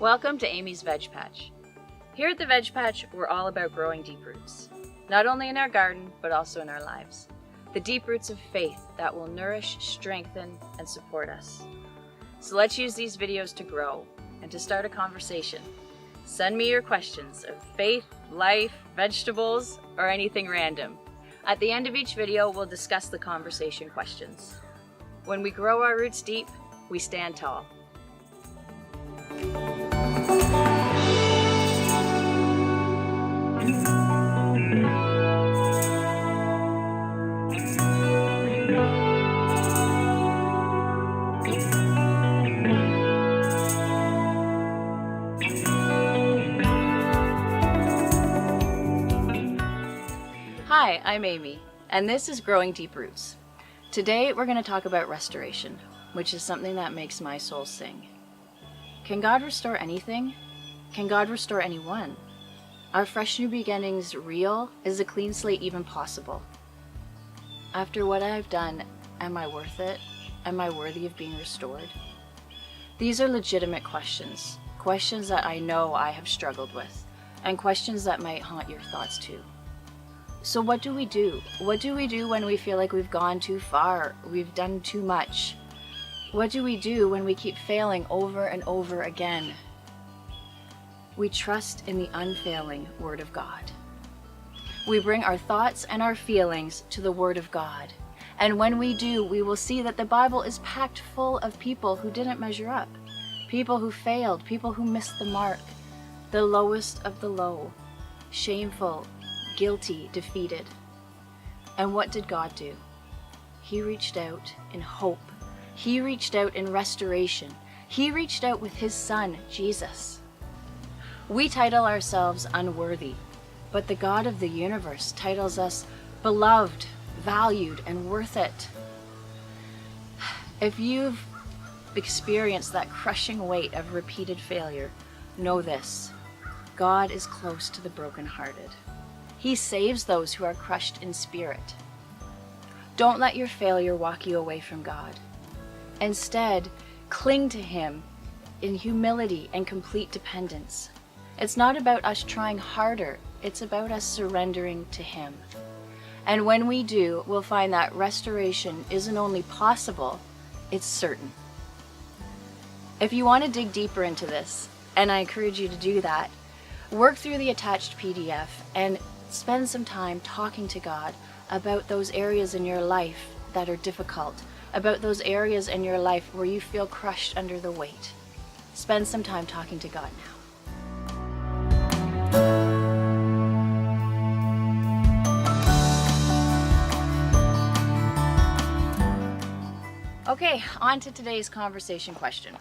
Welcome to Amy's Veg Patch. Here at the Veg Patch, we're all about growing deep roots, not only in our garden, but also in our lives. The deep roots of faith that will nourish, strengthen, and support us. So let's use these videos to grow and to start a conversation. Send me your questions of faith, life, vegetables, or anything random. At the end of each video, we'll discuss the conversation questions. When we grow our roots deep, we stand tall. Hi, I'm Amy, and this is Growing Deep Roots. Today we're going to talk about restoration, which is something that makes my soul sing. Can God restore anything? Can God restore anyone? Are fresh new beginnings real? Is a clean slate even possible? After what I've done, am I worth it? Am I worthy of being restored? These are legitimate questions, questions that I know I have struggled with, and questions that might haunt your thoughts too. So what do we do? What do we do when we feel like we've gone too far, we've done too much? What do we do when we keep failing over and over again? We trust in the unfailing Word of God. We bring our thoughts and our feelings to the Word of God. And when we do, we will see that the Bible is packed full of people who didn't measure up, people who failed, people who missed the mark, the lowest of the low, shameful, guilty, defeated. And what did God do? He reached out in hope. He reached out in restoration. He reached out with His Son, Jesus. We title ourselves unworthy, but the God of the universe titles us beloved, valued, and worth it. If you've experienced that crushing weight of repeated failure, know this: God is close to the brokenhearted. He saves those who are crushed in spirit. Don't let your failure walk you away from God. Instead, cling to Him in humility and complete dependence. It's not about us trying harder, it's about us surrendering to Him. And when we do, we'll find that restoration isn't only possible, it's certain. If you want to dig deeper into this, and I encourage you to do that, work through the attached PDF and spend some time talking to God about those areas in your life that are difficult, about those areas in your life where you feel crushed under the weight. Spend some time talking to God now. Okay, on to today's conversation question.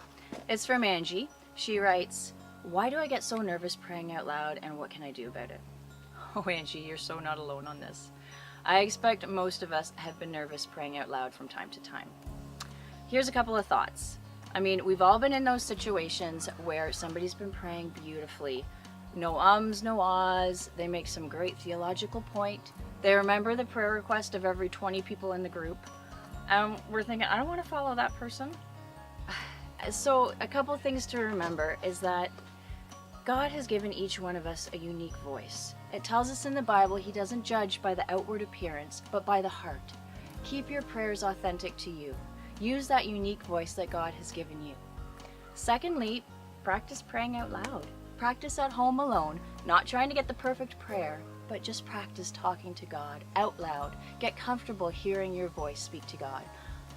It's from Angie. She writes, "Why do I get so nervous praying out loud, and what can I do about it?" Oh, Angie, you're so not alone on this. I expect most of us have been nervous praying out loud from time to time. Here's a couple of thoughts. I mean, we've all been in those situations where somebody's been praying beautifully. No ums, no ahs. They make some great theological point. They remember the prayer request of every 20 people in the group. We're thinking, I don't want to follow that person. So a couple things to remember is that God has given each one of us a unique voice. It tells us in the Bible He doesn't judge by the outward appearance, but by the heart. Keep your prayers authentic to you. Use that unique voice that God has given you. Secondly, practice praying out loud. Practice at home alone, not trying to get the perfect prayer, but just practice talking to God out loud. Get comfortable hearing your voice speak to God.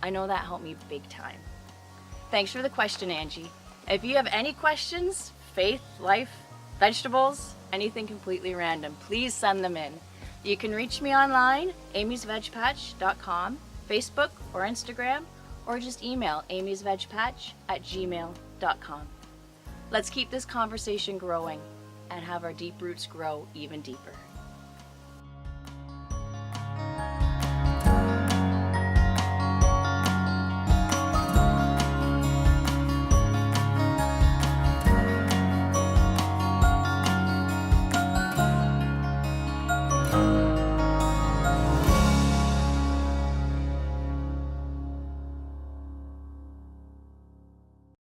I know that helped me big time. Thanks for the question, Angie. If you have any questions, faith, life, vegetables, anything completely random, please send them in. You can reach me online, amysvegpatch.com, Facebook or Instagram, or just email amysvegpatch@gmail.com. Let's keep this conversation growing and have our deep roots grow even deeper.